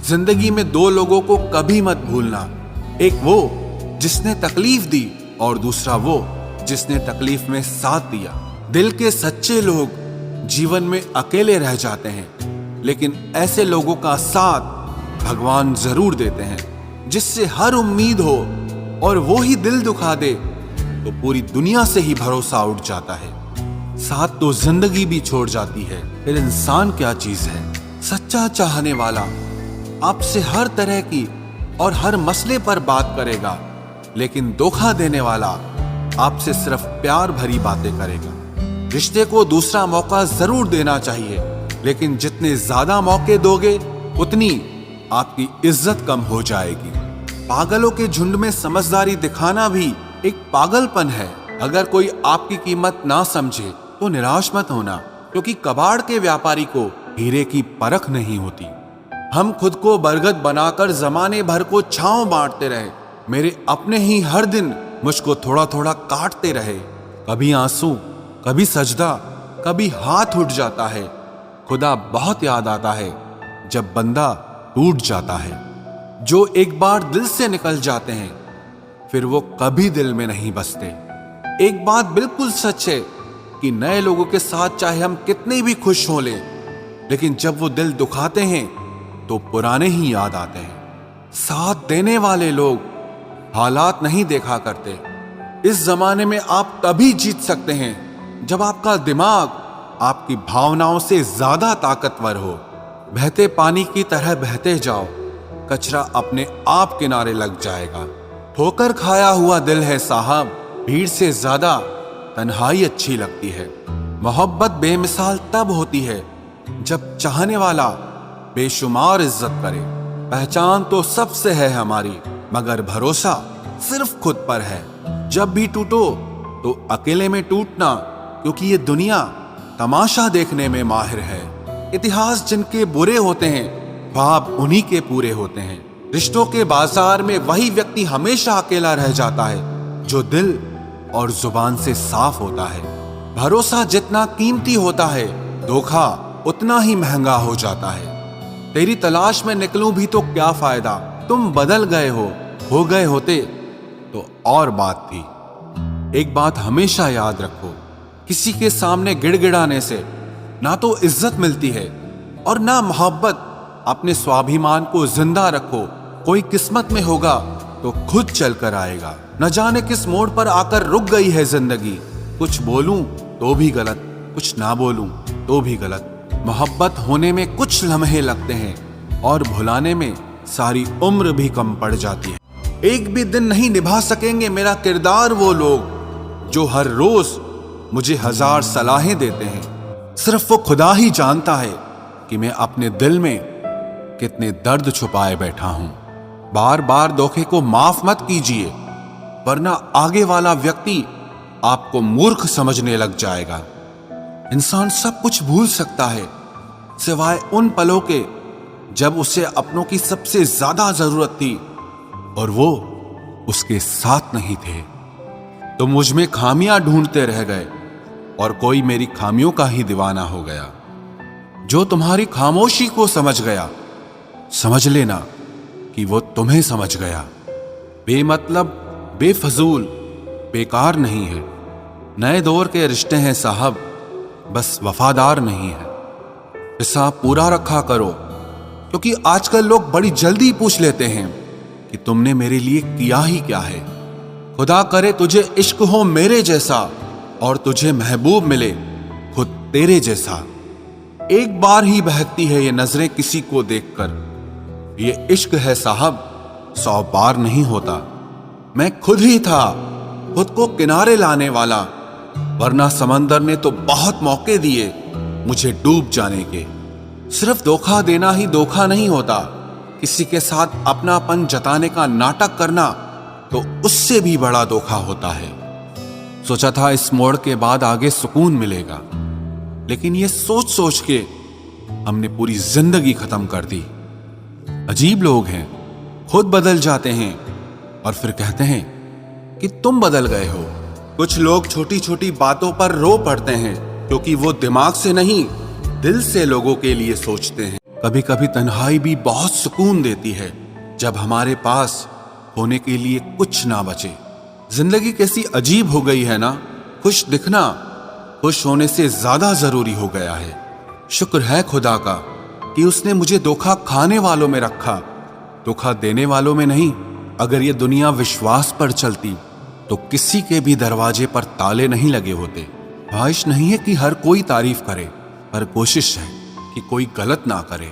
जिंदगी में दो लोगों को कभी मत भूलना, एक वो जिसने तकलीफ दी और दूसरा वो जिसने तकलीफ में साथ दिया। दिल के सच्चे लोग जीवन में अकेले रह जाते हैं, लेकिन ऐसे लोगों का साथ भगवान जरूर देते हैं, जिससे हर उम्मीद हो और वो ही दिल दुखा दे तो पूरी दुनिया से ही भरोसा उठ जाता है। साथ तो जिंदगी भी छोड़ जाती है, फिर इंसान क्या चीज है। सच्चा चाहने वाला आपसे हर तरह की और हर मसले पर बात करेगा, लेकिन धोखा देने वाला आपसे सिर्फ प्यार भरी बातें करेगा। रिश्ते को दूसरा मौका जरूर देना चाहिए, लेकिन जितने ज्यादा मौके दोगे उतनी आपकी इज्जत कम हो जाएगी। पागलों के झुंड में समझदारी दिखाना भी एक पागलपन है। अगर कोई आपकी कीमत ना समझे तो निराश मत होना, क्योंकि कबाड़ के व्यापारी को हीरे की परख नहीं होती। हम खुद को बरगद बनाकर जमाने भर को छांव बांटते रहे, मेरे अपने ही हर दिन मुझको थोड़ा थोड़ा काटते रहे। कभी आंसू, कभी सजदा, कभी हाथ उठ जाता है। खुदा बहुत याद आता है जब बंदा टूट जाता है। जो एक बार दिल से निकल जाते हैं फिर वो कभी दिल में नहीं बसते। एक बात बिल्कुल सच है कि नए लोगों के साथ चाहे हम कितने भी खुश हो लें, लेकिन जब वो दिल दुखाते हैं तो पुराने ही याद आते हैं। साथ देने वाले लोग हालात नहीं देखा करते। इस जमाने में आप तभी जीत सकते हैं जब आपका दिमाग आपकी भावनाओं से ज्यादा ताकतवर हो। बहते पानी की तरह बहते जाओ, कचरा अपने आप किनारे लग जाएगा। ठोकर खाया हुआ दिल है साहब, भीड़ से ज्यादा तन्हाई अच्छी लगती है। मोहब्बत बेमिसाल तब होती है जब चाहने वाला बेशुमार इज्जत करे। पहचान तो सबसे है हमारी, मगर भरोसा सिर्फ खुद पर है। जब भी टूटो तो अकेले में टूटना, क्योंकि ये दुनिया तमाशा देखने में माहिर है। इतिहास जिनके बुरे होते हैं, ख्वाब उन्हीं के पूरे होते हैं। रिश्तों के बाजार में वही व्यक्ति हमेशा अकेला रह जाता है जो दिल और जुबान से साफ होता है। भरोसा जितना कीमती होता है, धोखा उतना ही महंगा हो जाता है। तेरी तलाश में निकलूं भी तो क्या फायदा, तुम बदल गए हो गए होते तो और बात थी। एक बात हमेशा याद रखो, किसी के सामने गिड़गिड़ाने से ना तो इज्जत मिलती है और ना मोहब्बत। अपने स्वाभिमान को जिंदा रखो। कोई किस्मत में होगा तो खुद चल कर आएगा। न जाने किस मोड़ पर आकर रुक गई है जिंदगी। कुछ बोलूं तो भी गलत, कुछ ना बोलूं तो भी गलत। मोहब्बत होने में कुछ लम्हे लगते हैं और भुलाने में सारी उम्र भी कम पड़ जाती है। एक भी दिन नहीं निभा सकेंगे मेरा किरदार वो लोग जो हर रोज मुझे हजार सलाहें देते हैं। सिर्फ वो खुदा ही जानता है कि मैं अपने दिल में कितने दर्द छुपाए बैठा हूं। बार बार धोखे को माफ मत कीजिए, वरना आगे वाला व्यक्ति आपको मूर्ख समझने लग जाएगा। इंसान सब कुछ भूल सकता है सिवाय उन पलों के जब उसे अपनों की सबसे ज्यादा जरूरत थी और वो उसके साथ नहीं थे। तो मुझ में खामियां ढूंढते रह गए और कोई मेरी खामियों का ही दीवाना हो गया। जो तुम्हारी खामोशी को समझ गया, समझ लेना कि वो तुम्हें समझ गया। बेमतलब, बेफजूल, बेकार नहीं है। नए दौर के रिश्ते हैं साहब, बस वफादार नहीं है। हिसाब पूरा रखा करो, क्योंकि आजकल लोग बड़ी जल्दी पूछ लेते हैं कि तुमने मेरे लिए किया ही क्या है। खुदा करे तुझे इश्क हो मेरे जैसा और तुझे महबूब मिले खुद तेरे जैसा। एक बार ही बहकती है ये नजरें किसी को देखकर। ये इश्क है साहब, 100 बार नहीं होता। मैं खुद ही था खुद को किनारे लाने वाला, वरना समंदर ने तो बहुत मौके दिए मुझे डूब जाने के। सिर्फ धोखा देना ही धोखा नहीं होता, किसी के साथ अपनापन जताने का नाटक करना तो उससे भी बड़ा धोखा होता है। सोचा था इस मोड़ के बाद आगे सुकून मिलेगा, लेकिन ये सोच सोच के हमने पूरी जिंदगी खत्म कर दी। अजीब लोग हैं, खुद बदल जाते हैं और फिर कहते हैं कि तुम बदल गए हो। कुछ लोग छोटी छोटी बातों पर रो पड़ते हैं, क्योंकि वो दिमाग से नहीं दिल से लोगों के लिए सोचते हैं। कभी कभी तन्हाई भी बहुत सुकून देती है, जब हमारे पास होने के लिए कुछ ना बचे। जिंदगी कैसी अजीब हो गई है ना। खुश दिखना खुश होने से ज्यादा जरूरी हो गया है। शुक्र है खुदा का कि उसने मुझे धोखा खाने वालों में रखा, धोखा देने वालों में नहीं। अगर ये दुनिया विश्वास पर चलती तो किसी के भी दरवाजे पर ताले नहीं लगे होते। ख्वाहिश नहीं है कि हर कोई तारीफ करे, पर कोशिश है कि कोई गलत ना करे।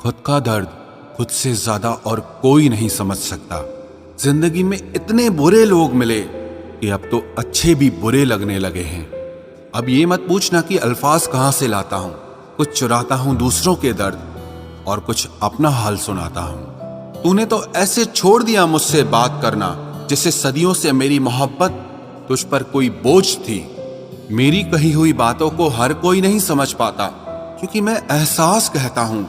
खुद का दर्द खुद से ज्यादा और कोई नहीं समझ सकता। जिंदगी में इतने बुरे लोग मिले कि अब तो अच्छे भी बुरे लगने लगे हैं। अब ये मत पूछना कि अल्फाज कहां से लाता हूं। कुछ चुराता हूं दूसरों के दर्द और कुछ अपना हाल सुनाता हूं। तूने तो ऐसे छोड़ दिया मुझसे बात करना जैसे सदियों से मेरी मोहब्बत तुझ पर कोई बोझ थी। मेरी कही हुई बातों को हर कोई नहीं समझ पाता, क्योंकि मैं एहसास कहता हूं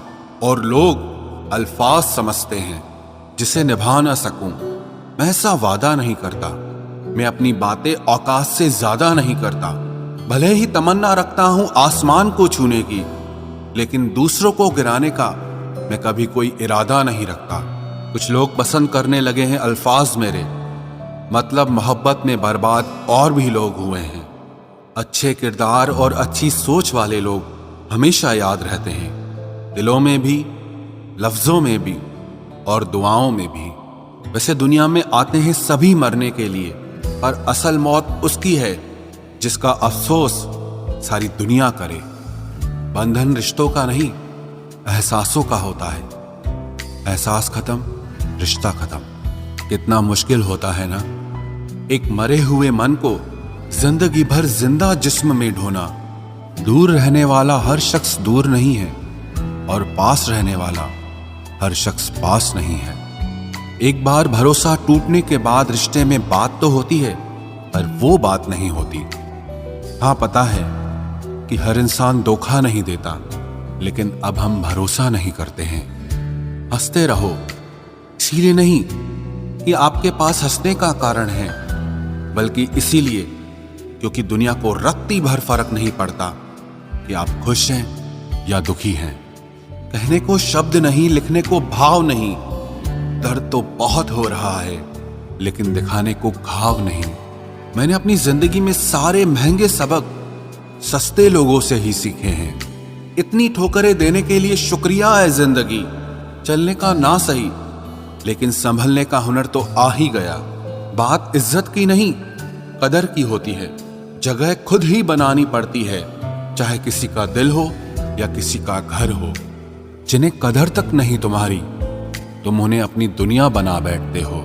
और लोग अल्फाज समझते हैं जिसे निभा ना सकूं। मैं ऐसा वादा नहीं करता। मैं अपनी बातें औकात से ज्यादा नहीं करता। भले ही तमन्ना रखता हूं आसमान को छूने की, लेकिन दूसरों को गिराने का मैं कभी कोई इरादा नहीं रखता। कुछ लोग पसंद करने लगे हैं अल्फाज मेरे, मतलब मोहब्बत में बर्बाद और भी लोग हुए हैं। अच्छे किरदार और अच्छी सोच वाले लोग हमेशा याद रहते हैं, दिलों में भी, लफ्जों में भी और दुआओं में भी। वैसे दुनिया में आते हैं सभी मरने के लिए, पर असल मौत उसकी है जिसका अफसोस सारी दुनिया करे। बंधन रिश्तों का नहीं, एहसासों का होता है। एहसास खत्म, रिश्ता खत्म। कितना मुश्किल होता है ना एक मरे हुए मन को जिंदगी भर जिंदा जिस्म में ढोना। दूर रहने वाला हर शख्स दूर नहीं है, और पास रहने वाला हर शख्स पास नहीं है। एक बार भरोसा टूटने के बाद रिश्ते में बात तो होती है, पर वो बात नहीं होती। हाँ, पता है कि हर इंसान धोखा नहीं देता, लेकिन अब हम भरोसा नहीं करते हैं। हंसते रहो, इसीलिए नहीं कि आपके पास हंसने का कारण है, बल्कि इसीलिए क्योंकि दुनिया को रत्ती भर फर्क नहीं पड़ता कि आप खुश हैं या दुखी हैं। कहने को शब्द नहीं, लिखने को भाव नहीं। दर्द तो बहुत हो रहा है, लेकिन दिखाने को घाव नहीं। मैंने अपनी जिंदगी में सारे महंगे सबक सस्ते लोगों से ही सीखे हैं। इतनी ठोकरें देने के लिए शुक्रिया है जिंदगी। चलने का ना सही, लेकिन संभलने का हुनर तो आ ही गया। बात इज्जत की नहीं, कदर की होती है। जगह खुद ही बनानी पड़ती है, चाहे किसी का दिल हो या किसी का घर हो। जिन्हें कदर तक नहीं तुम्हारी, तुम उन्हें अपनी दुनिया बना बैठते हो।